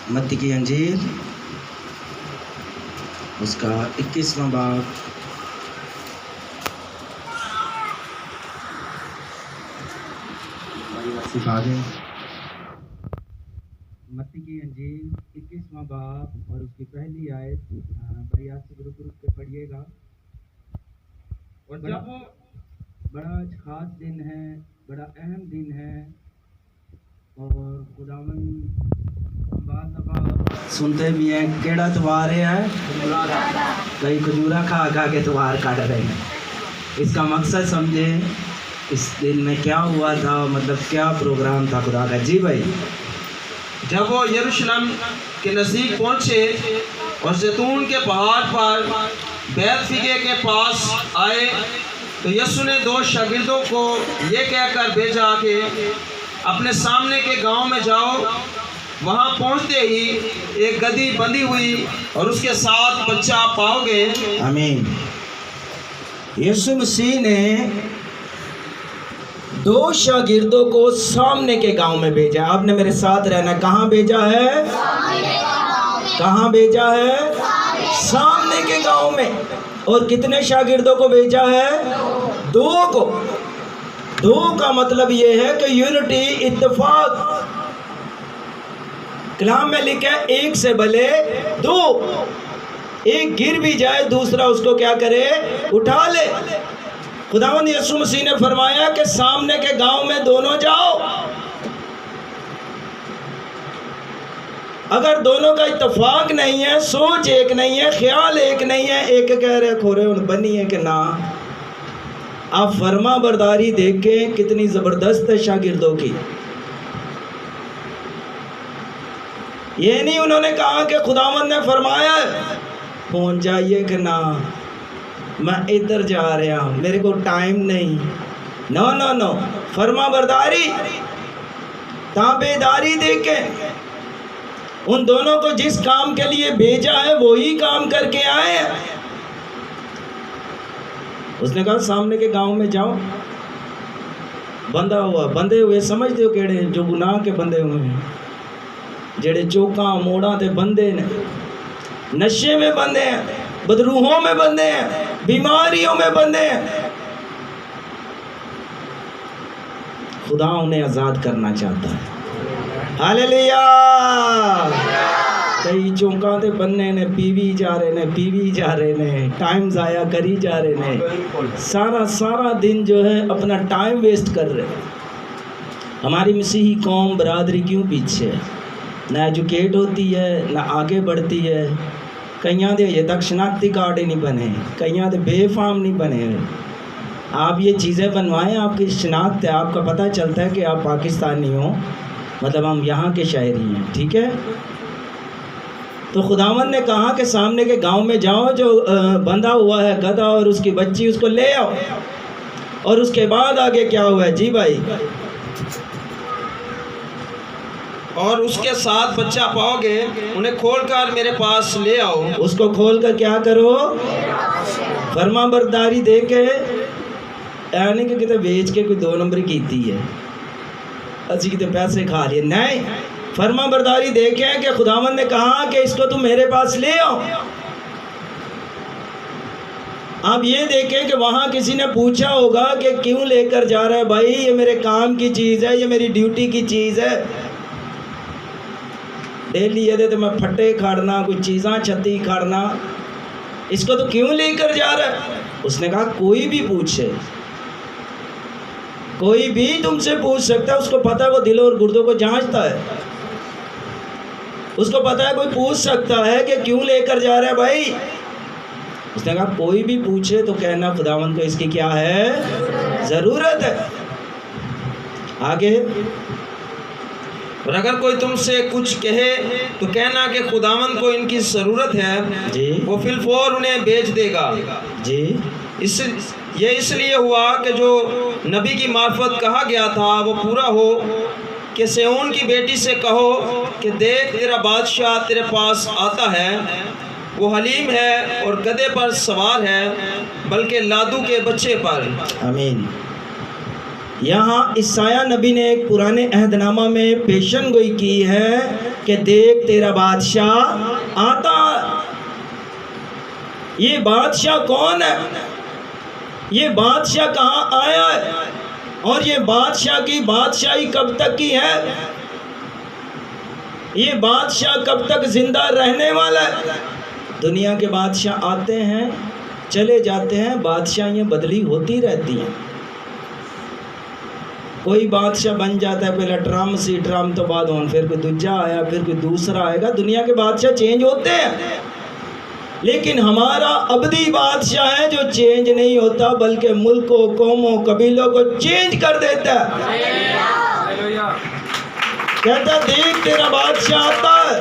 मत्ती की अंजील उसका 21वां बाब सिखा दें। मत्ती की अंजील 21वां बाब और उसकी पहली आयत भाई आप से रुक रुक के पढ़िएगा। और जब वो बड़ा खास दिन है, बड़ा अहम दिन है और खुदावन सुनते भी हैं केड़ा त्योहार है। कई खजूरा खा खा के त्योहार काट रहे हैं। इसका मकसद समझे इस दिन में क्या हुआ था, मतलब क्या प्रोग्राम था खुदा का। जी भाई, जब वो यरूशलेम के नज़दीक पहुँचे और जैतून के पहाड़ पर बैतफगे के पास आए तो यीशु ने 2 शागिर्दों को ये कहकर भेजा कि अपने सामने के गांव में जाओ। वहां पहुंचते ही एक गधी बंधी हुई और उसके साथ बच्चा पाओगे। आमीन। यीशु मसीह ने 2 शागिर्दों को सामने के गांव में भेजा। आपने मेरे साथ रहना। कहाँ भेजा है? कहाँ भेजा है? सामने के गांव में। और कितने शागिर्दों को भेजा है? 2 को। 2 का मतलब ये है कि यूनिटी, इत्तेफाक। कलाम में लिखा है 1 से भले 2। एक गिर भी जाए दूसरा उसको क्या करे? उठा ले। खुदावंद यीशु मसीह ने फरमाया कि सामने के गांव में दोनों जाओ। अगर दोनों का इत्तेफाक नहीं है, सोच एक नहीं है, ख्याल एक नहीं है, एक कह रहे खोरे उन बनी है कि ना। आप फर्मा बरदारी देखें कितनी जबरदस्त है शागिर्दों की। ये नहीं उन्होंने कहा कि खुदावंद ने फरमाया पहुंच जाइए कि ना, मैं इधर जा रहा हूँ, मेरे को टाइम नहीं। नो नो नो, फर्मा बरदारी, ताबेदारी देखें। उन दोनों को जिस काम के लिए भेजा है वही काम करके आए। उसने कहा सामने के गांव में जाओ। बंधा हुआ, बंधे हुए समझते हो केड़े? जो गुनाह के बंधे हुए हैं, जेड़े चौका मोड़ा ते बंधे ने, नशे में बंधे हैं, बदरूहों में बंधे हैं, बीमारियों में बंधे हैं। खुदा उन्हें आज़ाद करना चाहता है। हालेलुया। कई चौंका ते बनने ने, पीवी जा रहे ने, टाइम ज़ाया करी जा रहे ने, सारा दिन जो है अपना टाइम वेस्ट कर रहे हैं। हमारी मसीही कौम बरादरी क्यों पीछे है? ना एजुकेट होती है, ना आगे बढ़ती है। कईयां दे ये तक शनाख्ती कार्ड ही नहीं बने, कईयां दे बेफाम नहीं बने। आप ये चीज़ें बनवाएं, आपकी शनाख्त है, आपका पता चलता है कि आप पाकिस्तानी हो, मतलब हम यहाँ के शहरी हैं। ठीक है। तो खुदावन ने कहा कि सामने के गांव में जाओ, जो बंधा हुआ है गधा और उसकी बच्ची, उसको ले आओ। और उसके बाद आगे क्या हुआ है? जी भाई, और उसके साथ बच्चा पाओगे, उन्हें खोलकर मेरे पास ले आओ। उसको खोल कर क्या करो? फर्मा बरदारी दे के, यानी कि कितने बेच के कोई 2 नंबर कीती है, असी कितने पैसे खा लिए। नहीं, फर्मा बरदारी दे के कि खुदावन ने कहा कि इसको तुम मेरे पास ले आओ। आप ये देखें कि वहाँ किसी ने पूछा होगा कि क्यों लेकर जा रहा है भाई? ये मेरे काम की चीज़ है, ये मेरी ड्यूटी की चीज़ है। डेली ये तो मैं फट्टे खाड़ना, कुछ चीज़ां छत्ती खाड़ना, इसको तो क्यों लेकर जा रहा है? उसने कहा कोई भी पूछे, कोई भी तुमसे पूछ सकता है। उसको पता है, वो दिल और गुर्दों को जांचता है। उसको पता है, कोई पूछ सकता है कि क्यों लेकर जा रहा है भाई। उसने कहा कोई भी पूछे तो कहना खुदावंद को इसकी क्या है? ज़रूरत है। आगे, और अगर कोई तुमसे कुछ कहे तो कहना कि खुदावंद को इनकी ज़रूरत है जी, वो फिलफौर उन्हें भेज देगा। जी। ये इसलिए हुआ कि जो नबी की मार्फत कहा गया था वो पूरा हो कि सिय्योन की बेटी से कहो कि देख तेरा बादशाह तेरे पास आता है, वो हलीम है और गधे पर सवार है, बल्कि लादू के बच्चे पर। आमीन। यहाँ ईसाया नबी ने एक पुराने अहदनामा में पेशन गोई की है कि देख तेरा बादशाह आता। ये बादशाह कौन है? ये बादशाह कहाँ आया है? और ये बादशाह की बादशाही कब तक की है? ये बादशाह कब तक जिंदा रहने वाला है? दुनिया के बादशाह आते हैं, चले जाते हैं, बादशाहियाँ बदली होती रहती हैं। कोई बादशाह बन जाता है, पहले ट्राम तो बाद होन, फिर कोई दूसरा आया, फिर कोई दूसरा आएगा। दुनिया के बादशाह चेंज होते हैं, लेकिन हमारा अबदी बादशाह है जो चेंज नहीं होता, बल्कि मुल्कों, कौमों, कबीलों को चेंज कर देता है। कहता देख तेरा बादशाह आता है।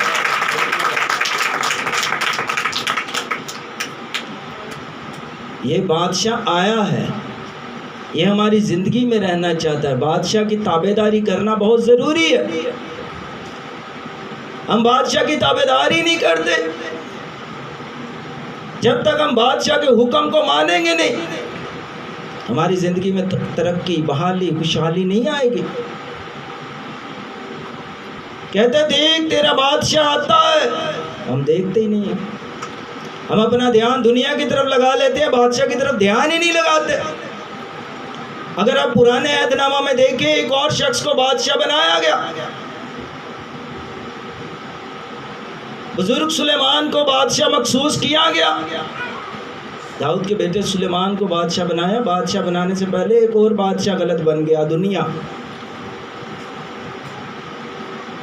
ये बादशाह आया है, ये हमारी ज़िंदगी में रहना चाहता है। बादशाह की ताबेदारी करना बहुत ज़रूरी है। हम बादशाह की ताबेदारी नहीं करते। जब तक हम बादशाह के हुक्म को मानेंगे नहीं, हमारी ज़िंदगी में तरक्की, बहाली, खुशहाली नहीं आएगी। कहते देख तेरा बादशाह आता है, हम देखते ही नहीं है। हम अपना ध्यान दुनिया की तरफ लगा लेते हैं, बादशाह की तरफ ध्यान ही नहीं लगाते। अगर आप पुराने अहदनामा में देखें, एक और शख्स को बादशाह बनाया गया। बुजुर्ग सुलेमान को बादशाह मखसूस किया गया। दाऊद के बेटे सुलेमान को बादशाह बनाया। बादशाह बनाने से पहले एक और बादशाह गलत बन गया, दुनिया।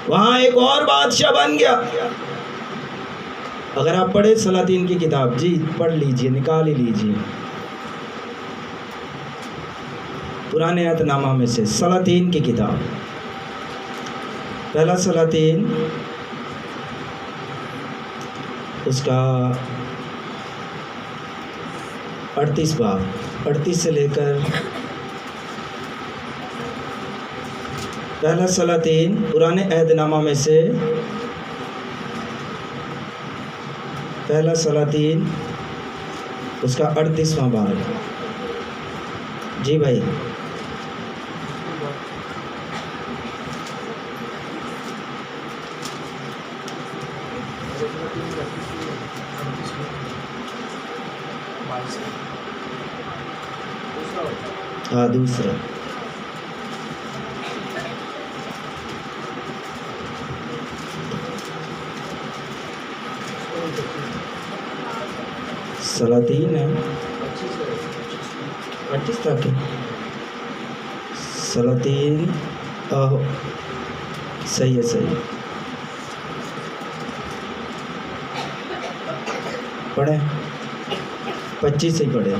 वहां एक और बादशाह बन गया। अगर आप पढ़े सलातीन की किताब, जी पढ़ लीजिए, निकाल ही लीजिए, पुराने अहदनामा में से सलातीन की किताब, पहला सलातीन, उसका 38 बाब, 38 से लेकर, पहला सलातीन पुराने अहदनामा में से, पहला सलातीन उसका 38वां बाब। जी भाई, हाँ दूसरा, सलातीन है 25 तक सलातीन। आहो सही है, सही है, पढ़े 25 से ही पढ़े।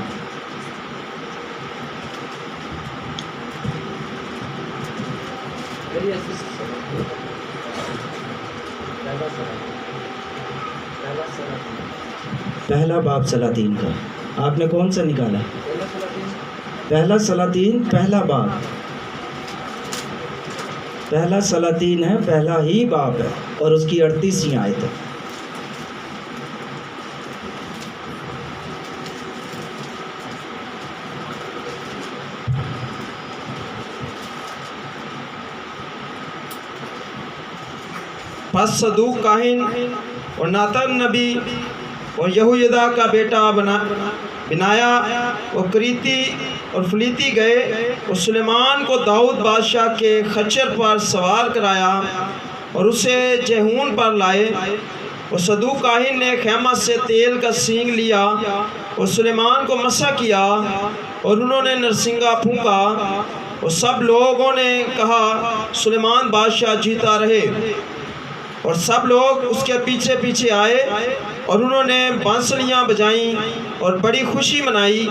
पहला बाब सलातीन का आपने कौन सा निकाला? पहला सलातीन, पहला बाब, पहला सलातीन है, पहला ही बाब है और उसकी 38वीं आयत है। पस सदूक काहिन और नातन नबी और यहूदा का बेटा बनाया और करीती और फलीती गए और सुलेमान को दाऊद बादशाह के खच्चर पर सवार कराया और उसे जहून पर लाए। और सदूक काहिन ने खेमा से तेल का सींग लिया और सुलेमान को मसा किया और उन्होंने नरसिंगा फूंका और सब लोगों ने कहा सुलेमान बादशाह जीता रहे। और सब लोग उसके पीछे पीछे आए और उन्होंने बांसुरियाँ बजाईं और बड़ी खुशी मनाई,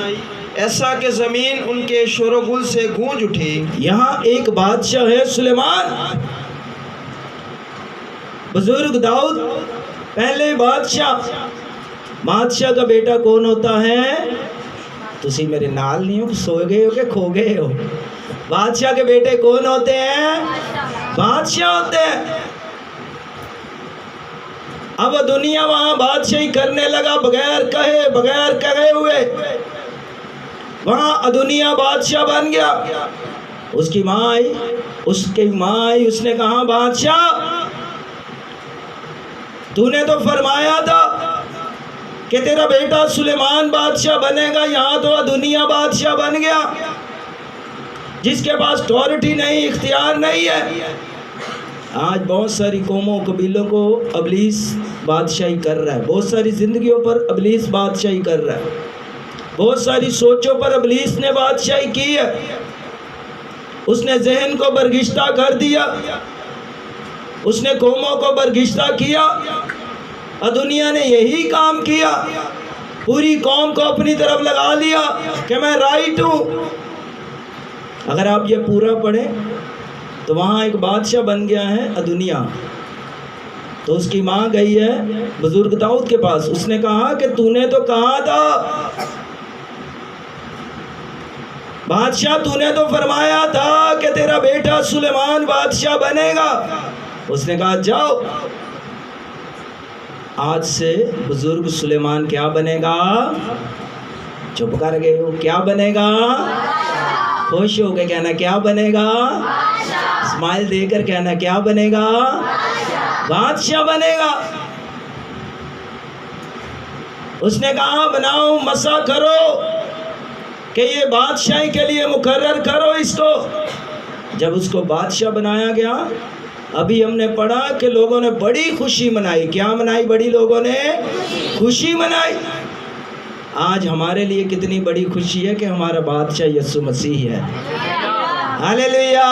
ऐसा कि ज़मीन उनके शोरगुल से गूंज उठी। यहाँ एक बादशाह है सुलेमान, बुजुर्ग दाऊद पहले बादशाह। बादशाह का बेटा कौन होता है? तुसी मेरे नाल नहीं हो, सो गए हो कि खो गए हो? बादशाह के बेटे कौन होते हैं? बादशाह होते हैं। अब दुनिया वहां बादशाही करने लगा बगैर कहे हुए। वहां दुनिया बादशाह बन गया। उसकी माँ आई, उसने कहा बादशाह तूने तो फरमाया था कि तेरा बेटा सुलेमान बादशाह बनेगा, यहाँ तो दुनिया बादशाह बन गया, जिसके पास अथॉरिटी नहीं, इख्तियार नहीं है। आज बहुत सारी कौमों कबीलों को अबलीस बादशाही कर रहा है, बहुत सारी ज़िंदगियों पर अबलीस बादशाही कर रहा है, बहुत सारी सोचों पर अबलीस ने बादशाही की है। उसने जहन को बरगिश्ता कर दिया, उसने कौमों को बरगिश्ता किया, और दुनिया ने यही काम किया, पूरी कौम को अपनी तरफ लगा लिया कि मैं राइट हूँ। अगर आप ये पूरा पढ़ें तो वहाँ एक बादशाह बन गया है दुनिया। तो उसकी माँ गई है बुजुर्ग दाऊद के पास, उसने कहा कि तूने तो कहा था बादशाह, तूने तो फरमाया था कि तेरा बेटा सुलेमान बादशाह बनेगा। उसने कहा जाओ, आज से बुजुर्ग सुलेमान क्या बनेगा? चुप कर गए हो, क्या बनेगा? खुश हो के कहना क्या बनेगा? स्माइल देकर कहना क्या बनेगा? बादशाह बनेगा। उसने कहा बनाओ, मसा करो कि ये बादशाही के लिए मुकर्रर करो इसको। जब उसको बादशाह बनाया गया, अभी हमने पढ़ा कि लोगों ने बड़ी खुशी मनाई। क्या मनाई? बड़ी लोगों ने खुशी मनाई। आज हमारे लिए कितनी बड़ी खुशी है कि हमारा बादशाह यीशु मसीह है। हालेलुया।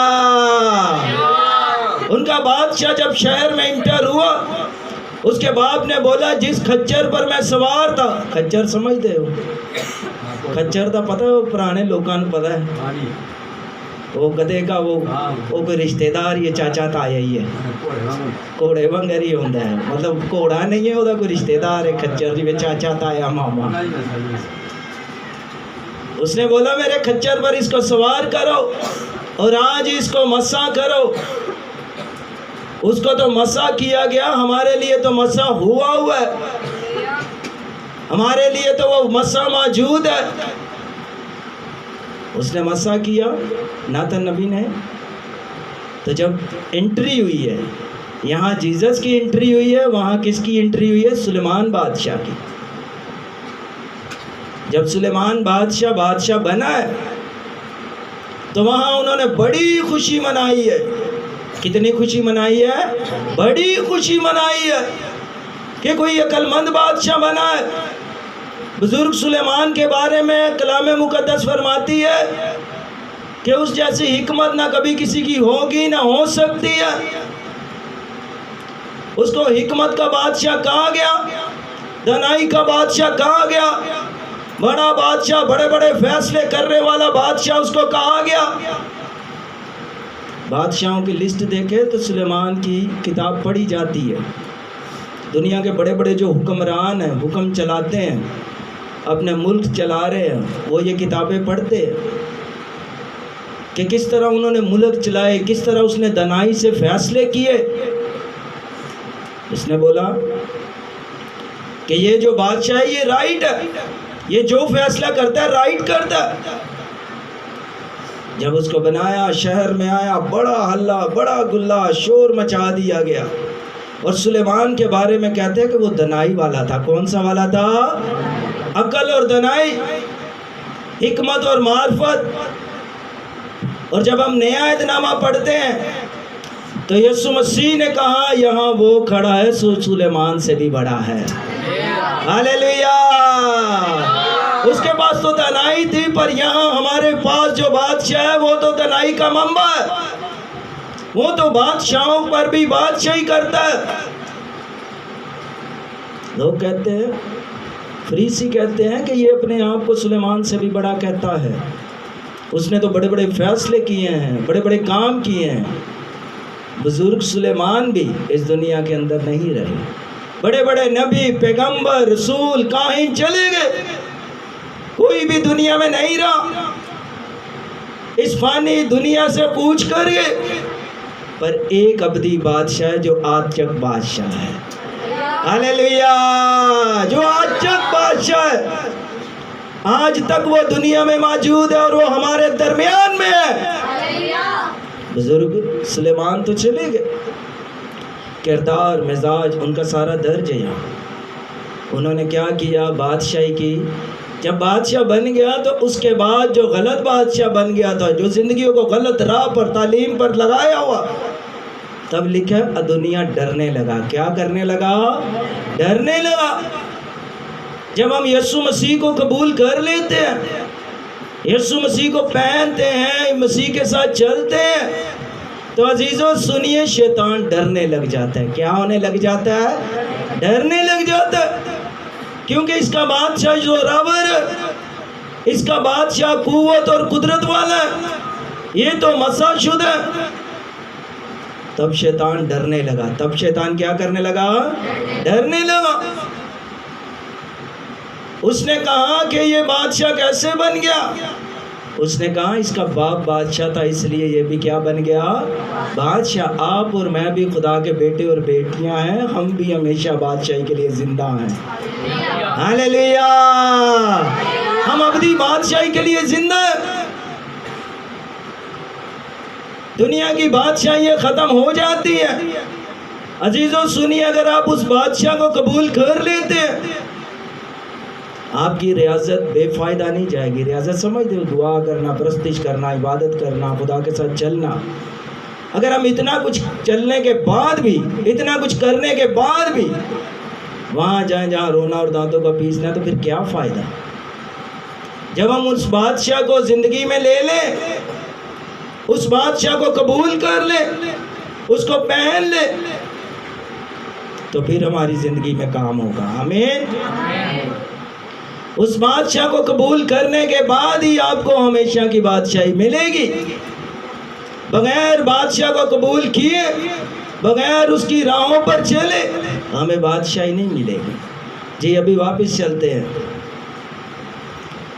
उनका बादशाह जब शहर में इंटर हुआ, उसके बाप ने बोला जिस खच्चर पर मैं सवार था, खच्चर समझते हो? खच्चर तो पता है, पुराने लोगों को पता है, वो गधे का वो कोई रिश्तेदार ये चाचा ताया ही है, घोड़े वंगर ही होता है, मतलब घोड़ा नहीं है, वो कोई रिश्तेदार है खच्चर जी, चाचा ताया मामा। उसने बोला मेरे खच्चर पर इसको सवार करो और आज इसको मसा करो। उसको तो मसा किया गया, हमारे लिए तो मसा हुआ है, हमारे लिए तो वो मसा मौजूद है। उसने मसा किया नातन नबी ने। तो जब एंट्री हुई है, यहाँ जीसस की एंट्री हुई है, वहाँ किसकी एंट्री हुई है? सुलेमान बादशाह की। जब सुलेमान बादशाह बना है तो वहाँ उन्होंने बड़ी खुशी मनाई है। कितनी खुशी मनाई है? बड़ी खुशी मनाई है कि कोई अक्लमंद बादशाह बना है। बुजुर्ग सुलेमान के बारे में कलाम मुकद्दस फरमाती है कि उस जैसी हिकमत ना कभी किसी की होगी ना हो सकती है। उसको हिकमत का बादशाह कहा गया, दनाई का बादशाह कहा गया, बड़ा बादशाह, बड़े बड़े फैसले करने वाला बादशाह उसको कहा गया। बादशाहों की लिस्ट देखे तो सुलेमान की किताब पढ़ी जाती है। दुनिया के बड़े बड़े जो हुक्मरान हैं, हुक्म चलाते हैं, अपने मुल्क चला रहे हैं, वो ये किताबें पढ़ते हैं कि किस तरह उन्होंने मुल्क चलाए, किस तरह उसने दनाई से फैसले किए। उसने बोला कि ये जो बादशाह है ये राइट है, ये जो फैसला करता है राइट करता है। जब उसको बनाया, शहर में आया, बड़ा हल्ला, बड़ा गुल्ला, शोर मचा दिया गया। और सुलेमान के बारे में कहते हैं कि वो दनाई वाला था। कौन सा वाला था? अकल और दनाई, हिकमत और मार्फत। और जब हम नया ऐतनामा पढ़ते हैं तो यीशु मसीह ने कहा यहाँ वो खड़ा है सो सुलेमान से भी बड़ा है। हालेलुया। उसके पास तो दनाई थी, पर यहाँ हमारे पास जो बादशाह है वो तो दनाई का मंबा है। वो तो बादशाहों पर भी बादशाही करता है। लोग कहते हैं, फरीसी कहते हैं कि ये अपने आप को सुलेमान से भी बड़ा कहता है। उसने तो बड़े बड़े फैसले किए हैं, बड़े बड़े काम किए हैं। बुजुर्ग सुलेमान भी इस दुनिया के अंदर नहीं रहे। बड़े बड़े नबी, पैगंबर, रसूल काहिन चले गए, कोई भी दुनिया में नहीं रहा। इस फानी दुनिया से कूच कर गए। पर एक अबदी बादशाह है जो आज तक बादशाह है। हालेलुया। जो आज तक बादशाह है, आज तक वो दुनिया में मौजूद है और वो हमारे दरमियान में है। बुजुर्ग सुलेमान तो चले गए, किरदार, मिजाज, उनका सारा दर्ज है यहाँ। उन्होंने क्या किया, बादशाही की। जब बादशाह बन गया तो उसके बाद जो गलत बादशाह बन गया था, जो ज़िंदगी को गलत राह पर, तालीम पर लगाया हुआ, तब लिखा दुनिया डरने लगा। क्या करने लगा? डरने लगा। जब हम यीशु मसीह को कबूल कर लेते हैं, यीशु मसीह को पहनते हैं, मसीह के साथ चलते हैं, तो अजीज़ों सुनिए, शैतान डरने लग जाता है। क्या होने लग जाता है? डरने लग जाता है। क्योंकि इसका बादशाह जोरावर है, इसका बादशाह कुव्वत और कुदरत वाला है, ये तो मसाशुदा है। तब शैतान डरने लगा। तब शैतान क्या करने लगा? डरने लगा। उसने कहा कि ये बादशाह कैसे बन गया? उसने कहा इसका बाप बादशाह था, इसलिए ये भी क्या बन गया? बादशाह। आप और मैं भी खुदा के बेटे और बेटियां हैं, हम भी हमेशा बादशाही के लिए जिंदा हैं। हालेलुया। हम अबदी बादशाही के लिए जिंदा हैं। दुनिया की बादशाही ख़त्म हो जाती है। अजीज़ों सुनिए, अगर आप उस बादशाह को कबूल कर लेते हैं, आपकी रियासत बेफ़ायदा नहीं जाएगी। रियासत समझते हो? दुआ करना, प्रस्तिश करना, इबादत करना, खुदा के साथ चलना। अगर हम इतना कुछ चलने के बाद भी, इतना कुछ करने के बाद भी वहाँ जाएं जहाँ रोना और दांतों का पीसना, तो फिर क्या फ़ायदा? जब हम उस बादशाह को ज़िंदगी में ले लें, उस बादशाह को कबूल कर ले, उसको पहन ले, तो फिर हमारी ज़िंदगी में काम होगा। आमीन। उस बादशाह को कबूल करने के बाद ही आपको हमेशा की बादशाही मिलेगी। बगैर बादशाह को कबूल किए, बगैर उसकी राहों पर चले, हमें बादशाही नहीं मिलेगी। जी अभी वापस चलते हैं,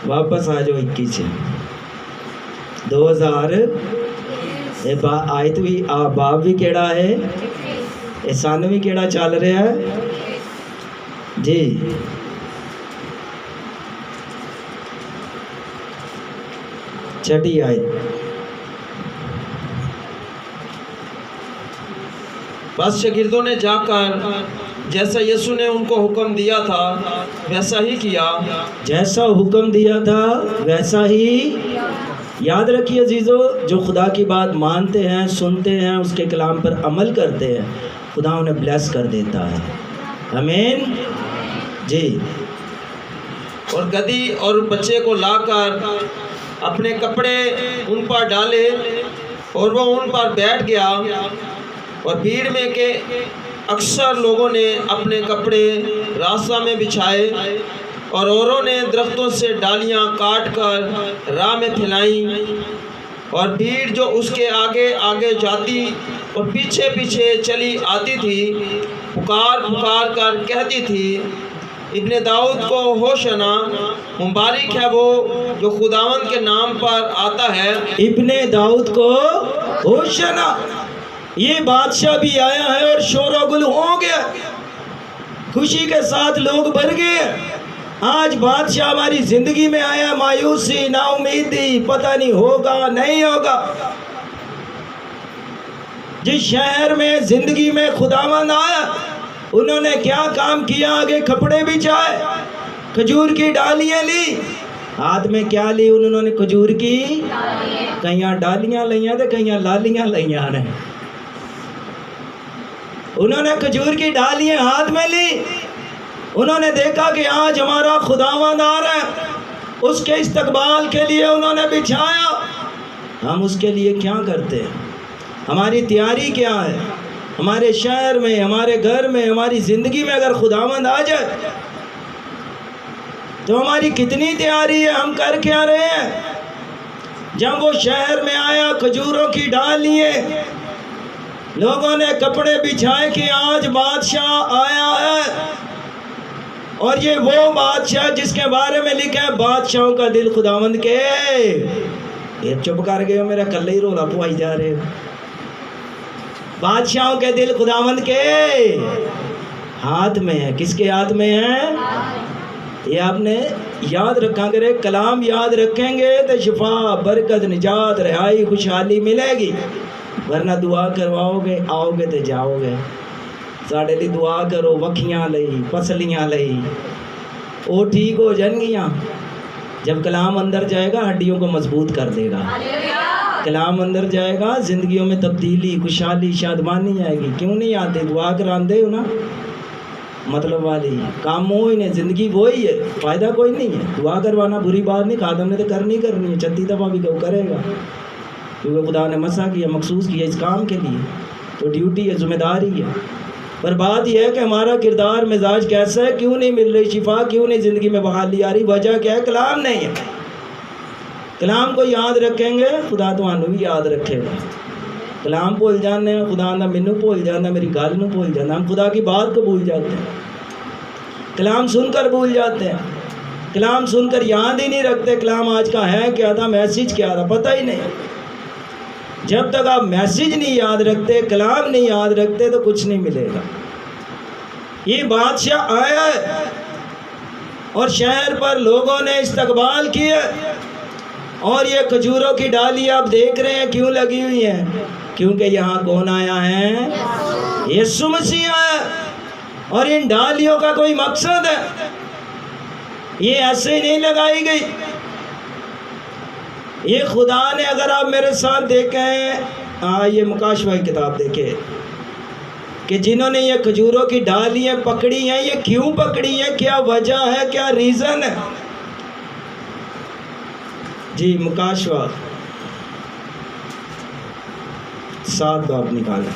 वापस आ जाओ 21 से 2000 आयत भी बाप भी केड़ा है, एहसान भी केड़ा चल रहा है जी। छठी आयत। बस शागिर्दों ने जाकर जैसा यीशु ने उनको हुक्म दिया था वैसा ही किया। जैसा हुक्म दिया था वैसा ही। याद रखिए अजीज़ों, जो खुदा की बात मानते हैं, सुनते हैं, उसके कलाम पर अमल करते हैं, खुदा उन्हें ब्लेस कर देता है। आमीन जी। और गधी और बच्चे को लाकर अपने कपड़े उन पर डाले और वह उन पर बैठ गया। और भीड़ में के अक्सर लोगों ने अपने कपड़े रास्ता में बिछाए और औरों ने दरख्तों से डालियां काट कर राह में फैलाई। और भीड़ जो उसके आगे आगे जाती और पीछे पीछे चली आती थी, पुकार पुकार कर कहती थी, इब्ने दाऊद को होशना, मुबारक है वो जो खुदावंद के नाम पर आता है। इब्ने दाऊद को होशना। ये बादशाह भी आया है और शोरगुल हो गया, खुशी के साथ लोग भर गए। आज बादशाह हमारी जिंदगी में आया, मायूसी, नाउमीदी, पता नहीं होगा नहीं होगा। जिस शहर में जिंदगी में खुदावंद आया, उन्होंने क्या काम किया? आगे कपड़े बिछाए, खजूर की डालियां ली, हाथ में क्या ली उन्होंने? खजूर की कईयां डालियां लिया तो कईयां लालियां लिया ने। उन्होंने खजूर की डालियां हाथ में ली। उन्होंने देखा कि आज हमारा खुदावंद आ रहा है, उसके इस्तकबाल के लिए उन्होंने बिछाया। हम उसके लिए क्या करते हैं? हमारी तैयारी क्या है? हमारे शहर में, हमारे घर में, हमारी ज़िंदगी में अगर खुदावंद आ जाए तो हमारी कितनी तैयारी है? हम कर क्या रहे हैं? जब वो शहर में आया, खजूरों की डाल लिए, लोगों ने कपड़े बिछाए कि आज बादशाह आया है। और ये वो बादशाह जिसके बारे में लिखा है, बादशाहों का दिल खुदावंद के। ये चुप कर गए, मेरा कल ही रोला पुआई जा रहे। बादशाहों के दिल खुदावंद के हाथ में है। किसके हाथ में है? ये आपने याद रखा करे। कलाम याद रखेंगे तो शिफा, बरकत, निजात, रिहाई, खुशहाली मिलेगी। वरना दुआ करवाओगे, आओगे तो जाओगे। साढ़े लिए दुआ करो, वखियां लई, पसलियां लई, वो ठीक हो जाएंगियां। जब कलाम अंदर जाएगा हड्डियों को मजबूत कर देगा। कलाम अंदर जाएगा, जिंदगियों में तब्दीली, खुशहाली, शादमानी आएगी। क्यों नहीं आते? दुआ कराते हो ना, मतलब वाली काम वो ही नहीं, ज़िंदगी वही है, फ़ायदा कोई नहीं है। दुआ करवाना बुरी बात नहीं, खादम ने तो करनी है, 36 दफ़ा भी वो करेगा, क्योंकि खुदा ने मसा किया, मखसूस किया इस काम के लिए, तो ड्यूटी है, जिम्मेदारी है। पर बात यह है कि हमारा किरदार मिजाज कैसा है, क्यों नहीं मिल रही शिफा, क्यों नहीं ज़िंदगी में बहाली आ रही? वजह क्या है? कलाम नहीं है। कलाम को याद रखेंगे, खुदा तुहानू भी याद रखेगा। कलाम भूल जाने, खुदा आंदा मैनू भूल जाना, मेरी गल नू भूल जाना, हम खुदा की बात को भूल जाते हैं। कलाम सुनकर भूल जाते हैं, कलाम सुनकर याद ही नहीं रखते कलाम आज का है क्या था, मैसेज क्या था, पता ही नहीं। जब तक आप मैसेज नहीं याद रखते, कलाम नहीं याद रखते, तो कुछ नहीं मिलेगा। ये बादशाह आया और शहर पर लोगों ने इस्तकबाल किया, और ये खजूरों की डाली आप देख रहे हैं क्यों लगी हुई हैं? क्योंकि यहाँ कौन आया है? यीशु मसीह आया। और इन डालियों का कोई मकसद है, ये ऐसे ही नहीं लगाई गई। ये खुदा ने, अगर आप मेरे साथ देखें, ये मुकाशवा की किताब देखें कि जिन्होंने ये खजूरों की डालियाँ पकड़ी हैं, ये क्यों पकड़ी हैं, क्या वजह है, क्या रीज़न है? जी, मुकाशवा 7 बाब निकालें।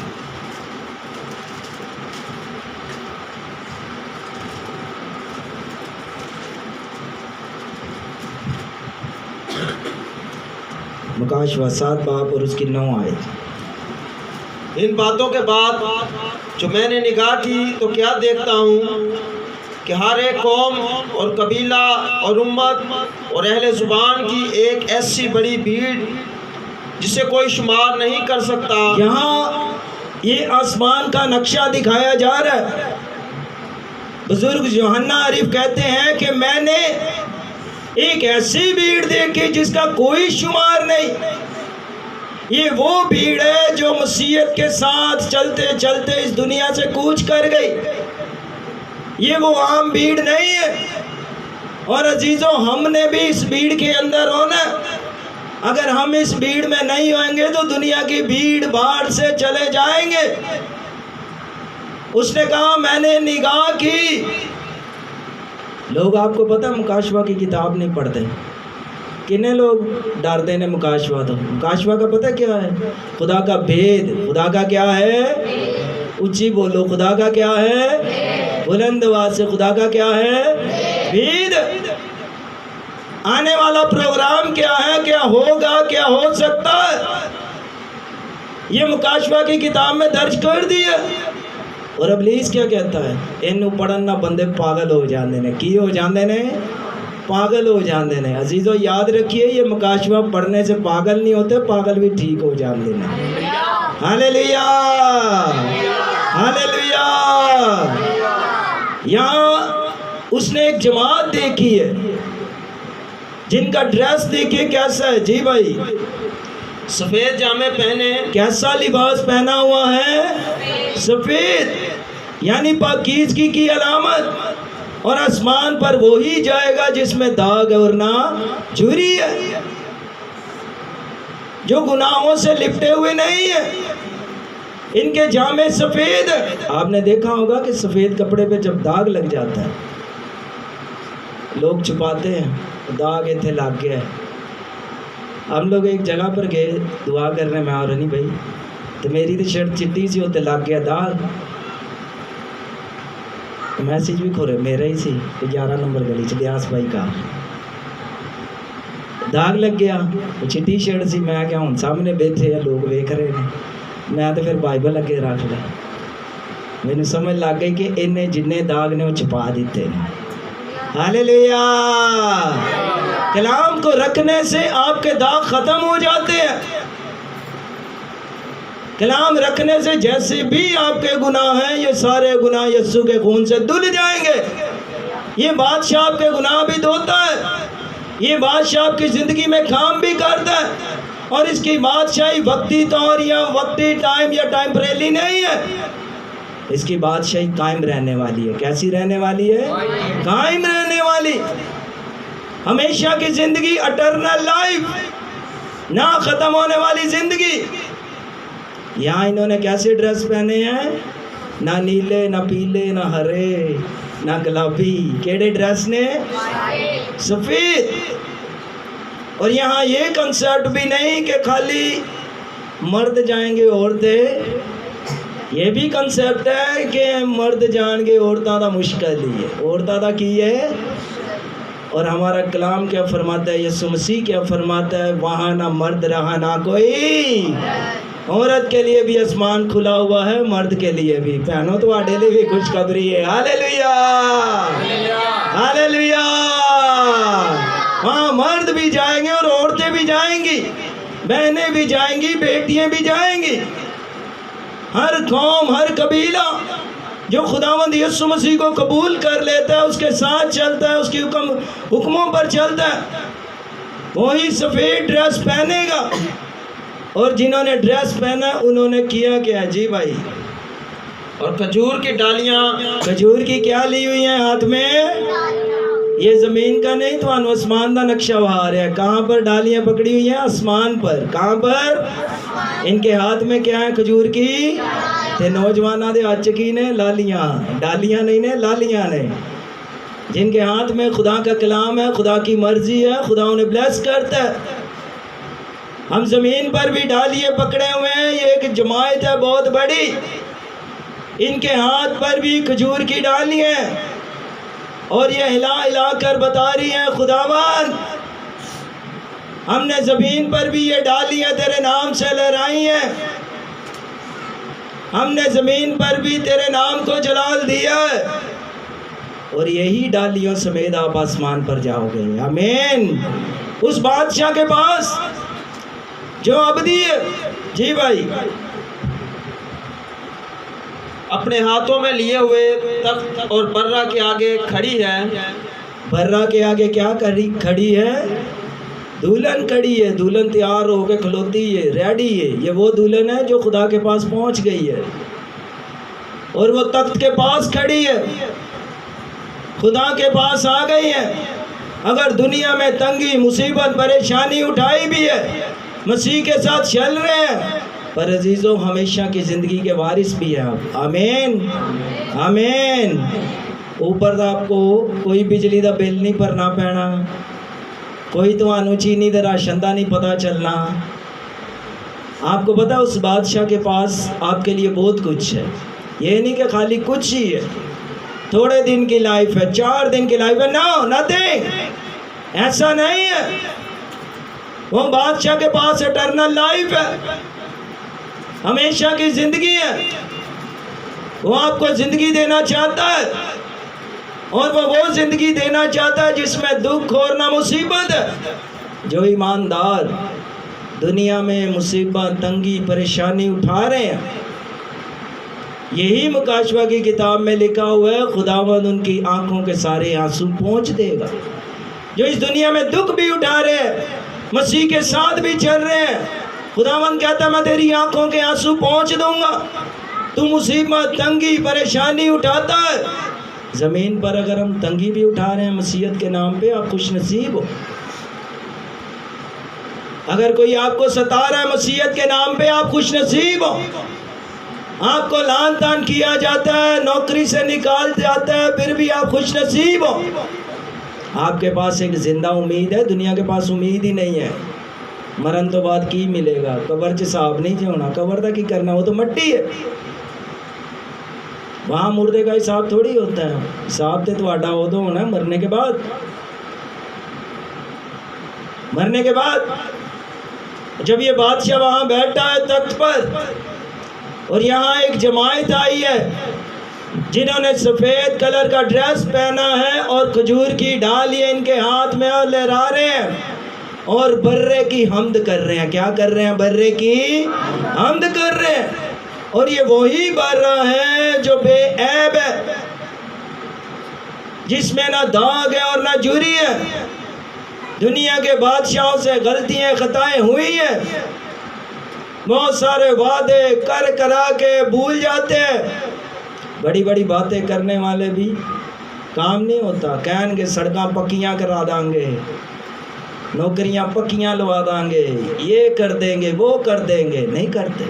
मुकाशवा 7 बाब और उसकी 9 आयत। इन बातों के बाद जो मैंने निगाह की तो क्या देखता हूँ कि हर एक कौम और कबीला और उम्मत और अहले ज़ुबान की एक ऐसी बड़ी भीड़ जिसे कोई शुमार नहीं कर सकता। यहाँ ये आसमान का नक्शा दिखाया जा रहा है। बुजुर्ग यूहन्ना आरिफ कहते हैं कि मैंने एक ऐसी भीड़ देखी जिसका कोई शुमार नहीं। ये वो भीड़ है जो मसीहत के साथ चलते चलते इस दुनिया से कूच कर गई। ये वो आम भीड़ नहीं है। और अजीज़ों, हमने भी इस भीड़ के अंदर होना। अगर हम इस भीड़ में नहीं होंगे तो दुनिया की भीड़ भाड़ से चले जाएंगे। उसने कहा मैंने निगाह की। लोग, आपको पता मुकाशवा की किताब नहीं पढ़ते। कितने लोग डरते ने मुकाशवा? तो मुकाशवा का पता क्या है? खुदा का भेद। खुदा का क्या है? ऊंची बोलो, खुदा का क्या है? बुलंद आवाज से, खुदा का क्या है? भेद। आने वाला प्रोग्राम क्या है, क्या होगा, क्या हो सकता है, ये मुकाशवा की किताब में दर्ज कर दिया। और इब्लीस क्या कहता है? इनू पढ़न ना बंदे पागल हो जाते ने। की हो जाते ने? पागल हो जाते ने। अजीज़ों, याद रखिए, ये मुकाशवा पढ़ने से पागल नहीं होते, पागल भी ठीक हो जाते ने। Hallelujah, hallelujah. यहाँ उसने एक जमात देखी है जिनका ड्रेस देखिए कैसा है। जी भाई, सफ़ेद जामे पहने। कैसा लिबास पहना हुआ है? सफ़ेद, यानी पाकीज़गी की अलामत। और आसमान पर वो ही जाएगा जिसमें दाग और ना झुर्री है, जो गुनाहों से लिपटे हुए नहीं है। इनके जामे सफ़ेद है। आपने देखा होगा कि सफ़ेद कपड़े पे जब दाग लग जाता है, लोग छुपाते हैं, दाग इतने लग गया है। हम लोग एक जगह पर गए दुआ करने में, और नहीं भाई, तो मेरी तो शर्ट चिट्टी सी होते लग गया दाग। मैसेज भी खोरे मेरा ही सी, 11 नंबर गली च ब्यास भाई का दाग लग गया। वो चिट्टी शर्ट सी। मैं क्या हूँ सामने बैठे हैं लोग वेख रहे हैं, मैं तो फिर बाइबल अगे रख लिया। मैंने समझ लग गई कि इन्हें जिन्ने दाग ने वो छुपा दिते हैं। हालेलुया। कलाम को रखने से आपके दाग खत्म हो जाते हैं। कलाम रखने से जैसे भी आपके गुनाह हैं, ये सारे गुनाह यीशु के खून से धुल जाएंगे। ये बादशाह आपके गुनाह भी धोता है। ये बादशाह आपकी ज़िंदगी में काम भी करता है। और इसकी बादशाही वक्ती तौर या वक्ती टाइम या टाइमपरेरी नहीं है। इसकी बादशाही कायम रहने वाली है। कैसी रहने वाली है? कायम रहने वाली, हमेशा की जिंदगी, अटर्नल लाइफ, ना खत्म होने वाली जिंदगी। यहाँ इन्होंने कैसे ड्रेस पहने हैं? ना नीले, ना पीले, ना हरे, ना गुलाबी। केड़े ड्रेस ने? सफेद। और यहाँ ये कंसेप्ट भी नहीं कि खाली मर्द जाएंगे औरतें, ये भी कंसेप्ट है कि मर्द जाएंगे औरतां दा मुश्किल ही है, औरतां दा की है। और हमारा कलाम क्या फरमाता है, यीशु मसीह क्या फरमाता है, वहाँ ना मर्द रहा ना कोई। औरत के लिए भी आसमान खुला हुआ है, मर्द के लिए भी। बहनों तो आडे लिए भी खुशखबरी है। Hallelujah, hallelujah. वहाँ मर्द भी जाएंगे और औरतें भी जाएंगी, बहनें भी जाएंगी, बेटियां भी जाएंगी। हर कौम, हर कबीला जो खुदावंद यीशु मसीह को कबूल कर लेता है, उसके साथ चलता है, उसके हुक्मों पर चलता है, वही सफ़ेद ड्रेस पहनेगा। और जिन्होंने ड्रेस पहना उन्होंने किया क्या जी भाई? और खजूर की डालियाँ, खजूर की क्या ली हुई है हाथ में? ये ज़मीन का नहीं तो आसमान का नक्शा बहा रहा है। कहाँ पर डालियाँ पकड़ी हुई हैं? आसमान पर। कहाँ पर? इनके हाथ में क्या है? खजूर की। ते नौजवाना दे हाथ की ने लालियाँ, डालियाँ नहीं ने, लालियाँ ने। जिनके हाथ में खुदा का कलाम है, खुदा की मर्जी है, खुदा उन्हें ब्लेस करता है। हम ज़मीन पर भी डालिए पकड़े हुए हैं। ये एक जमायत है बहुत बड़ी, इनके हाथ पर भी खजूर की डाली है और ये हिला हिला कर बता रही है, खुदावन हमने ज़मीन पर भी ये डालियाँ तेरे नाम से लहराई हैं, हमने ज़मीन पर भी तेरे नाम को जलाल दिया है, और यही डालियों समेत आप आसमान पर जाओगे। आमीन। उस बादशाह के पास जो अबदी है। जी भाई। अपने हाथों में लिए हुए तख्त और बर्रा के आगे खड़ी है। बर्रा के आगे क्या खड़ी है? दुल्हन खड़ी है। दुल्हन तैयार होकर खलोती है, रेडी है। ये वो दुल्हन है जो खुदा के पास पहुंच गई है और वो तख्त के पास खड़ी है, खुदा के पास आ गई है। अगर दुनिया में तंगी, मुसीबत, परेशानी उठाई भी है, मसीह के साथ चल रहे हैं, पर अजीज़ों हमेशा की ज़िंदगी के वारिस भी है आप। आमीन, आमीन। ऊपर आपको कोई बिजली का बिल नहीं भरना पैना, कोई तो चीनी का राशन का नहीं पता चलना। आपको पता उस बादशाह के पास आपके लिए बहुत कुछ है। ये नहीं कि खाली कुछ ही है, थोड़े दिन की लाइफ है, 4 दिन की लाइफ है। नो, नथिंग, ऐसा नहीं है। वो बादशाह के पास इटर्नल लाइफ है, हमेशा की जिंदगी है। वो आपको जिंदगी देना चाहता है और वो जिंदगी देना चाहता है जिसमें दुख और ना मुसीबत है। जो ईमानदार दुनिया में मुसीबत, तंगी, परेशानी उठा रहे हैं, यही मुकाशवा की किताब में लिखा हुआ है, खुदावंद उनकी आंखों के सारे आंसू पोंछ देगा। जो इस दुनिया में दुख भी उठा रहे हैं, मसीह के साथ भी चल रहे हैं, खुदावंद कहता मैं तेरी आंखों के आंसू पोंछ दूंगा। तू मुसीबत, तंगी, परेशानी उठाता है, ज़मीन पर अगर हम तंगी भी उठा रहे हैं मसीहत के नाम पे, आप खुश नसीब हो। अगर कोई आपको सता रहा है मसीहत के नाम पे, आप खुश नसीब हो। आपको लान तान किया जाता है, नौकरी से निकाल जाता है, फिर भी आप खुश नसीब हो। आपके पास एक जिंदा उम्मीद है। दुनिया के पास उम्मीद ही नहीं है। मरण तो बाद की मिलेगा, कबर च हिसाब नहीं जो होना, कबर का की करना, वो तो मट्टी है। वहाँ मुर्दे का हिसाब थोड़ी होता है। हिसाब तो ਤੁਹਾਡਾ उदों होना है मरने के बाद। मरने के बाद जब ये बादशाह वहाँ बैठा है तख्त पर, और यहाँ एक जमायत आई है जिन्होंने सफ़ेद कलर का ड्रेस पहना है और खजूर की डालियाँ इनके हाथ में और लहरा रहे हैं और बर्रे की हम्द कर रहे हैं। क्या कर रहे हैं? बर्रे की हम्द कर रहे हैं। और ये वही बर्रा है जो बेऐब है, जिसमें ना दाग है और ना जुरी है। दुनिया के बादशाहों से गलतियाँ खताएं हुई हैं, बहुत सारे वादे कर करा के भूल जाते हैं, बड़ी बड़ी बातें करने वाले भी काम नहीं होता। कहेंगे सड़कां पक्कियां करा देंगे, नौकरियां पक्कियां लगा देंगे, ये कर देंगे, वो कर देंगे, नहीं करते।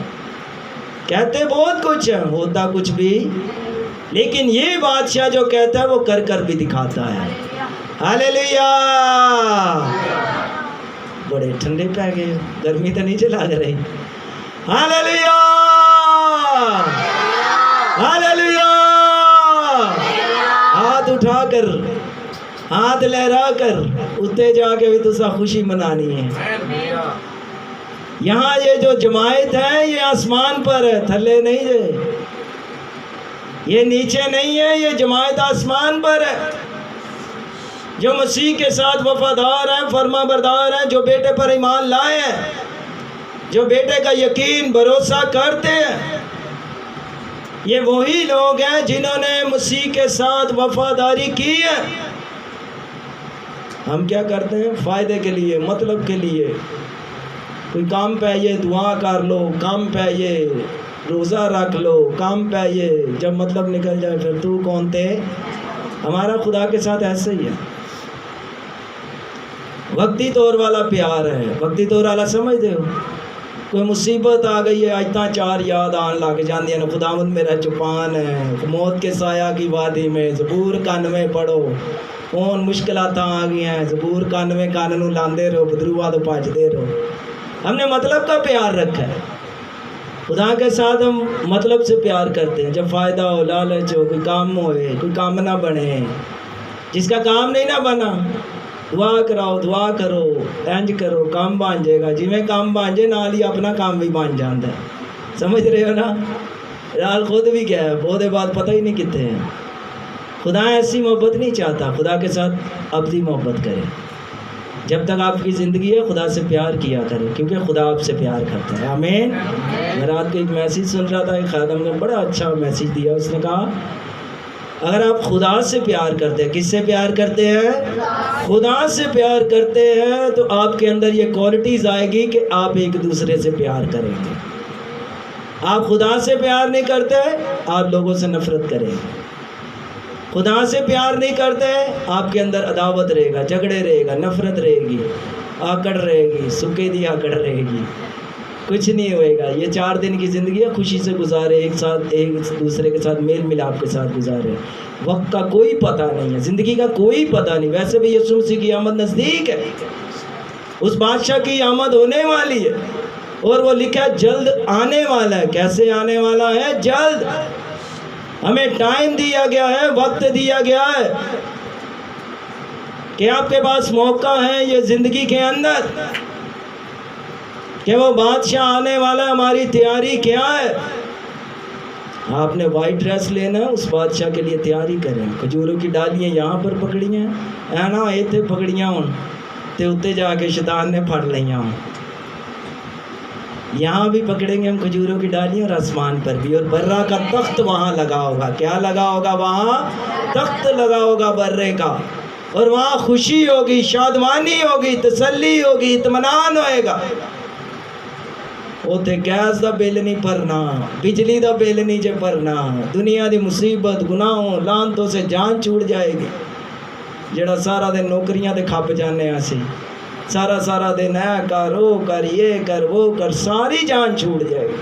कहते बहुत कुछ है, होता कुछ भी। लेकिन ये बादशाह जो कहता है वो कर कर भी दिखाता है। हालेलुया। बड़े ठंडे पै गए, गर्मी तो नहीं चला रही। Hallelujah, hallelujah. हाथ उठाकर, हाथ लहरा कर उत्ते जाके भी तुसा खुशी मनानी है। यहाँ ये जो जमायत है ये आसमान पर है, थल्ले नहीं है, ये नीचे नहीं है, ये जमायत आसमान पर है। जो मसीह के साथ वफादार है, फर्मा बरदार है, जो बेटे पर ईमान लाए हैं, जो बेटे का यकीन भरोसा करते हैं, ये वही लोग हैं जिन्होंने मसीह के साथ वफादारी की है। हम क्या करते हैं? फ़ायदे के लिए, मतलब के लिए, कोई काम पे ये दुआ कर लो, काम पे ये रोज़ा रख लो, काम पे ये, जब मतलब निकल जाए फिर तू कौन थे। हमारा खुदा के साथ ऐसे ही है। वक्ती तौर वाला प्यार है। वक्ती तौर वाला समझते हो? कोई मुसीबत आ गई है, आयतां चार याद आन लग जाती हैं, खुदावंद मेरा चुपान है, मौत के साया की वादी में, ज़बूर 91 पढ़ो, कौन मुश्किलात आ गई हैं, ज़बूर 91 कान नूं लांदे रहो, बदरूआ तो भजदे रहो। हमने मतलब का प्यार रखा है। खुदा के साथ हम मतलब से प्यार करते हैं। जब फ़ायदा हो, लालच हो, कोई काम होए, कोई काम ना बने, जिसका काम नहीं ना बना, दुआ कराओ, दुआ करो, इंज करो, काम बन जाएगा। जिमें काम बन जाए नाल ही अपना काम भी बन जाता है। समझ रहे हो ना? यार खुद भी क्या है, बहुत बाद पता ही नहीं कितने हैं। खुदा ऐसी मोहब्बत नहीं चाहता। खुदा के साथ अपनी मोहब्बत करें। जब तक आपकी ज़िंदगी है खुदा से प्यार किया करें, क्योंकि खुदा आपसे प्यार करता है। आमीन। मैं रात को एक मैसेज सुन रहा था, एक खादम ने बड़ा अच्छा मैसेज दिया। उसने कहा अगर आप खुदा से प्यार करते हैं, किससे प्यार करते हैं? खुदा से प्यार करते हैं, तो आपके अंदर ये क्वालिटीज़ आएगी कि आप एक दूसरे से प्यार करेंगे। आप खुदा से प्यार नहीं करते, आप लोगों से नफरत करेंगे। खुदा से प्यार नहीं करते, आपके अंदर अदावत रहेगा, झगड़े रहेगा, नफरत रहेगी, आकड़ रहेगी, सुखे दी आकड़ रहेगी, कुछ नहीं होएगा। ये 4 दिन की ज़िंदगी है, खुशी से गुजारे, एक साथ एक दूसरे के साथ मेल मिलाप के साथ गुजारे। वक्त का कोई पता नहीं है, ज़िंदगी का कोई पता नहीं। वैसे भी यीशु मसीह की आमद नज़दीक है, उस बादशाह की आमद होने वाली है, और वो लिखा जल्द आने वाला है। कैसे आने वाला है? जल्द। हमें टाइम दिया गया है, वक्त दिया गया है कि आपके पास मौका है ये ज़िंदगी के अंदर कि वो बादशाह आने वाला। हमारी तैयारी क्या है? आपने वाइट ड्रेस लेना है, उस बादशाह के लिए तैयारी करें। खजूरों की डालियाँ यहाँ पर पकड़ियाँ है ना, इतने पकड़ियाँ हूँ तो उत्ते जाके शैतान ने फड़ लिया। यहाँ भी पकड़ेंगे हम खजूरों की डालियाँ, और आसमान पर भी। और बर्रा का तख्त वहाँ लगा होगा। क्या लगा होगा? वहाँ तख्त लगा होगा बर्रे का, और वहाँ खुशी होगी, शादमानी होगी, तसल्ली होगी, इत्मीनान होएगा। उत्थे गैस का बिल नहीं भरना, बिजली का बिल नहीं जे भरना, दुनिया की मुसीबत गुनाहों लानतों से जान छूट जाएगी। जड़ा सारा दिन नौकरियां ते खप जाने असी, सारा दिन है कर वो कर, ये कर वो कर, सारी जान छूट जाएगी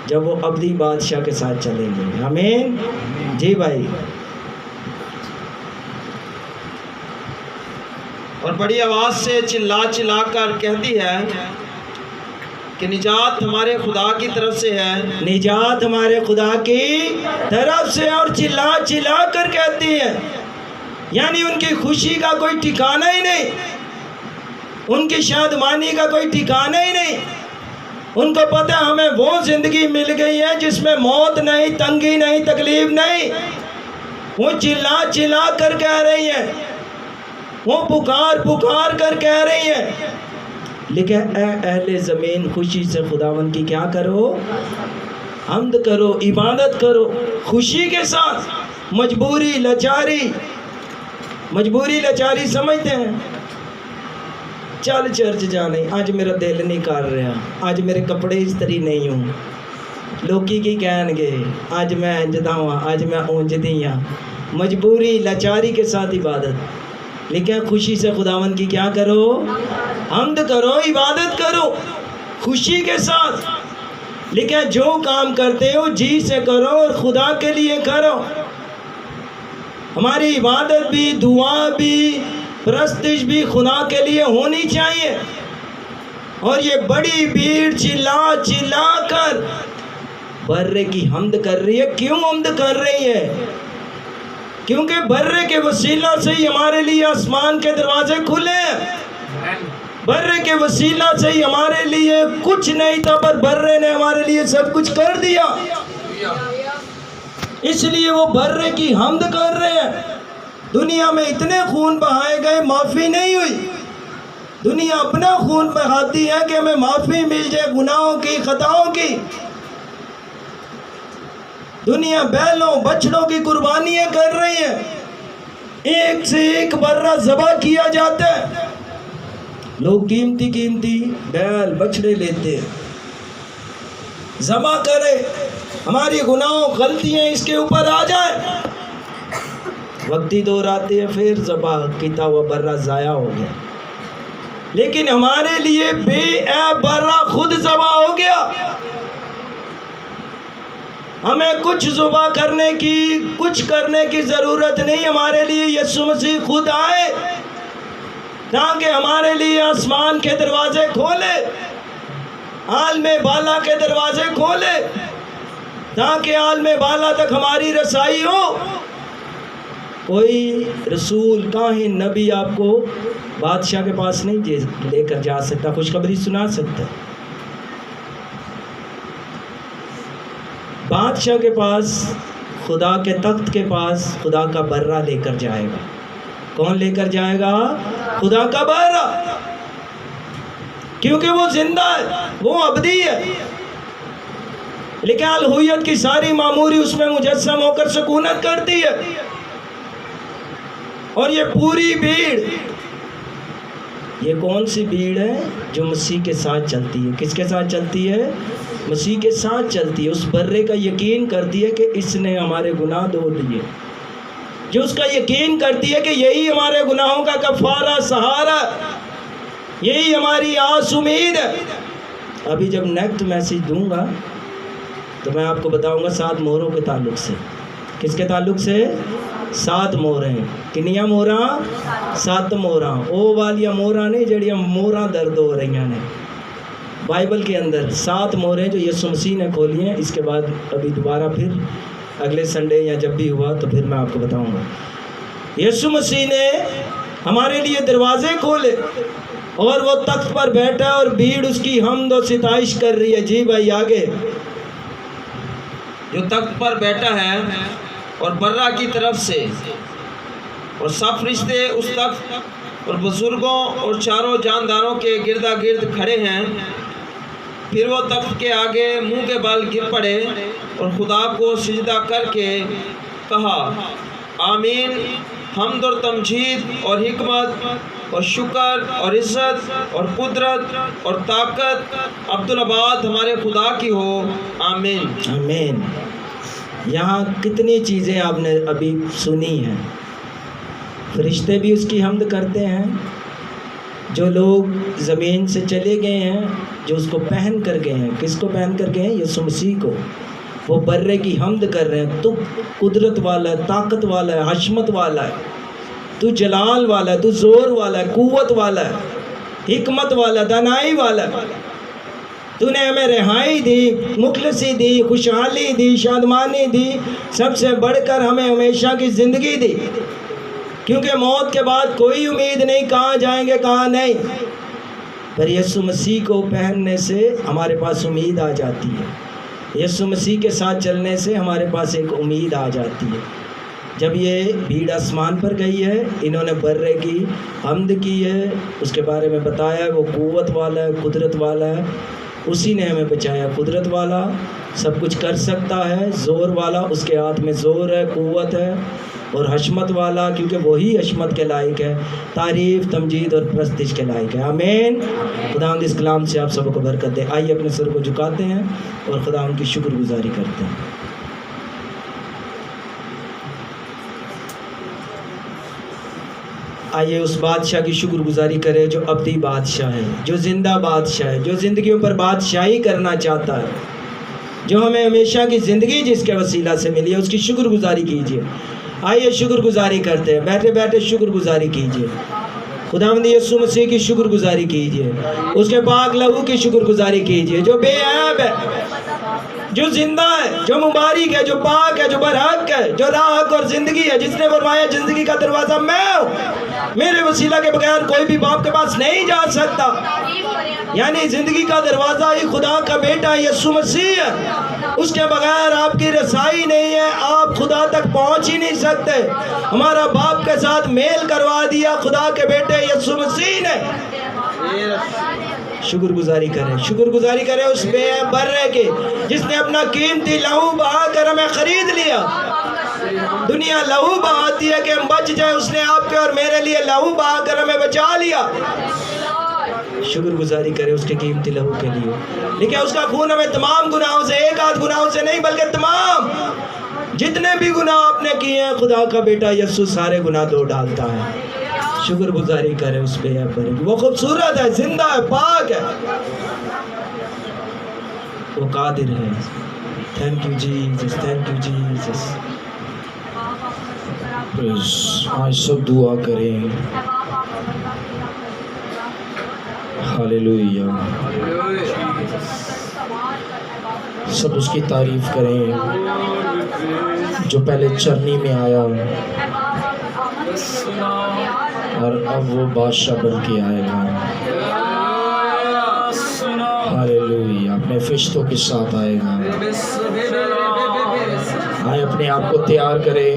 जब वो अब्दी बादशाह के साथ चलेंगे। आमीन जी भाई। और बड़ी आवाज़ से चिल्ला चिल्ला कर कहती है कि निजात हमारे खुदा की तरफ से है, निजात हमारे खुदा की तरफ से। और चिल्ला चिल्ला कर कहती है, यानी उनकी खुशी का कोई ठिकाना ही नहीं, उनकी शादमानी का कोई ठिकाना ही नहीं। उनको पता है हमें वो ज़िंदगी मिल गई है जिसमें मौत नहीं, तंगी नहीं, तकलीफ नहीं। वो चिल्ला चिल्ला कर कह रही है, वो पुकार पुकार कर कह रही है। लेकिन अहले ज़मीन खुशी से खुदावन की क्या करो? हम्द करो, इबादत करो खुशी के साथ। मजबूरी लाचारी समझते हैं। चल चर्च जाने, आज मेरा दिल नहीं कर रहा, आज मेरे कपड़े इस्त्री नहीं हूँ, लोकी की कहनगे आज मैं इंजदा हुआ, आज मैं ऊंजदी हाँ, मजबूरी लाचारी के साथ इबादत। लेकिन खुशी से खुदावंद की क्या करो, हम्द करो, इबादत करो खुशी के साथ। लेकिन जो काम करते हो जी से करो और खुदा के लिए करो। हमारी इबादत भी, दुआ भी, प्रस्तिश भी खुदा के लिए होनी चाहिए। और ये बड़ी भीड़ चिल्ला चिल्ला कर बर्रे की हम्द कर रही है। क्यों हम्द कर रही है? क्योंकि बर्रे के वसीला से ही हमारे लिए आसमान के दरवाजे खुले हैं। बर्रे के वसीला से ही हमारे लिए कुछ नहीं था, पर बर्रे ने हमारे लिए सब कुछ कर दिया। इसलिए वो बर्रे की हम्द कर रहे हैं। दुनिया में इतने खून बहाए गए, माफ़ी नहीं हुई। दुनिया अपना खून बहाती है कि हमें माफ़ी मिल जाए गुनाहों की, खताओं की। दुनिया बैलों बछड़ों की कुर्बानियाँ कर रही है। एक से एक बर्रा ज़बह किया जाता है। लोग कीमती कीमती बैल बछड़े लेते हैं, ज़बह करे, हमारी गुनाहों गलतियाँ इसके ऊपर आ जाए। वक्ती दौर आते हैं, फिर ज़बह किया हुआ बर्रा ज़ाया हो गया। लेकिन हमारे लिए बेऐब बर्रा खुद ज़बह हो गया। हमें कुछ ज़बह करने की, कुछ करने की ज़रूरत नहीं। हमारे लिए यीशु मसीह खुद आए ताकि हमारे लिए आसमान के दरवाजे खोले, आलमे बाला के दरवाजे खोले, ताकि आलमे बाला तक हमारी रसाई हो। कोई रसूल, काहिन, नबी आपको बादशाह के पास नहीं लेकर जा सकता, खुशखबरी सुना सकता। बादशाह के पास, खुदा के तख्त के पास खुदा का बर्रा लेकर जाएगा। कौन लेकर जाएगा? खुदा का बर्रा। क्योंकि वो जिंदा है, वो अबदी है। लेकिन अलहुयत की सारी मामूरी उसमें मुजस्सम होकर सुकूनत करती है। और ये पूरी भीड़, ये कौन सी भीड़ है? जो मसीह के साथ चलती है। किसके साथ चलती है? मसीह के साथ चलती है। उस बर्रे का यकीन करती है कि इसने हमारे गुनाह धो दिए। जो उसका यकीन करती है कि यही हमारे गुनाहों का कफ़ारा, सहारा, यही हमारी आस उम्मीद है। अभी जब नेक्स्ट मैसेज दूंगा तो मैं आपको बताऊंगा 7 मोहरों के ताल्लुक से। किसके ताल्लुक से? 7 मोहरें। किनिया मोहरा? 7 मोहरा। ओ वालिया मोहरा नहीं जड़िया मोहरा दर्द हो रही ने। बाइबल के अंदर 7 मोहरें जो यीशु मसीह ने खोली हैं। इसके बाद अभी दोबारा फिर अगले संडे या जब भी हुआ तो फिर मैं आपको बताऊंगा। यीशु मसीह ने हमारे लिए दरवाजे खोले और वो तख्त पर बैठा और भीड़ उसकी हम्द और सिताइश कर रही है। जी भाई आगे। जो तख्त पर बैठा है और बर्रा की तरफ से और सब फरिश्ते उस तख्त और बुजुर्गों और चारों जानदारों के गिरदा गिर्द खड़े हैं। फिर वो तख्त के आगे मुंह के बल गिर पड़े और खुदा को सिजदा करके कहा, आमीन। हम्द और तमजीद और हिकमत और शुक्र और इज़्ज़त और कुदरत और ताकत अब्दुल-अबाद हमारे खुदा की हो, आमीन। आमीन। यहाँ कितनी चीज़ें आपने अभी सुनी हैं। फरिश्ते भी उसकी हम्द करते हैं। जो लोग ज़मीन से चले गए हैं, जो उसको पहन कर गए हैं। किसको पहन कर गए हैं? यीशु मसीह को। वो बर्रे की हम्द कर रहे हैं। तू कुदरत वाला है, ताकत वाला है, हशमत वाला है, तू जलाल वाला है, तू ज़ोर वाला है, कुव्वत वाला है, हिकमत वाला, दानाई वाला है। तूने हमें रिहाई दी, मुखलसी दी, खुशहाली दी, शादमानी दी, सबसे बढ़कर हमें हमेशा की ज़िंदगी दी। क्योंकि मौत के बाद कोई उम्मीद नहीं, कहाँ जाएंगे कहाँ नहीं। पर यीशु मसीह को पहनने से हमारे पास उम्मीद आ जाती है। यीशु मसीह के साथ चलने से हमारे पास एक उम्मीद आ जाती है। जब ये भीड़ आसमान पर गई है, इन्होंने बर्रे की हम्द की है, उसके बारे में बताया वो कुव्वत वाला है, कुदरत वाला है, उसी ने हमें बचाया। कुदरत वाला सब कुछ कर सकता है, ज़ोर वाला उसके हाथ में ज़ोर है, कुव्वत है, और हशमत वाला, क्योंकि वही हशमत के लायक है, तारीफ़, तमजीद और प्रस्तिश के लायक है। आमीन। खुदावंद इस कलाम से आप सबको बरकत दे। आइए अपने सर को झुकाते हैं और खुदावंद की शुक्रगुजारी करते हैं। आइए उस बादशाह की शुक्रगुजारी करें जो अब्दी बादशाह है, जो ज़िंदा बादशाह है, जो ज़िंदगियों पर बादशाही करना चाहता है, जो हमें हमेशा की ज़िंदगी जिसके वसीला से मिली है, उसकी शुक्रगुजारी कीजिए। आइए शुक्रगुजारी करते हैं, बैठे बैठे शुक्रगुजारी कीजिए। खुदावंद यीशु मसीह की शुक्रगुजारी कीजिए, उसके पाक लहू की शुक्रगुजारी कीजिए, जो बेऐब है, जो जिंदा है, जो मुबारक है, जो पाक है, जो बरहक है, जो राहक और ज़िंदगी है, जिसने फरमाया ज़िंदगी का दरवाज़ा मैं हूँ, मेरे वसीला के बगैर कोई भी बाप के पास नहीं जा सकता। यानी ज़िंदगी का दरवाज़ा ही खुदा का बेटा यीशु मसीह है, उसके बगैर आपकी रसाई नहीं है, आप खुदा तक पहुंच ही नहीं सकते। हमारा बाप के साथ मेल करवा दिया खुदा के बेटे यीशु मसीह ने। शुक्रगुजारी करें, शुक्रगुजारी करें उस बर्रे के जिसने अपना कीमती लहू बहाकर हमें खरीद लिया। दुनिया लहू बहाती है कि हम बच जाए, उसने आपके और मेरे लिए लहू बहाकर हमें बचा लिया। शुक्रगुजारी करें उसके कीमती लहू के लिए। लेकिन उसका खून हमें तमाम गुनाहों से, एक आध गुनाहों से नहीं बल्कि तमाम जितने भी गुनाह आपने किए हैं, खुदा का बेटा यीशु सारे गुनाह धो डालता है। शुक्रगुजारी करें उस पे पर, वो खूबसूरत है, जिंदा है, पाक है, वो कादिर है। Thank you Jesus, thank you Jesus. आज सब दुआ करें। हालेलुया। सब उसकी तारीफ करें जो पहले चरनी में आया और अब वो बादशाह बन के आएगा। हालेलुया। अपने फरिश्तों के साथ आएगा। आए अपने आप को तैयार करें।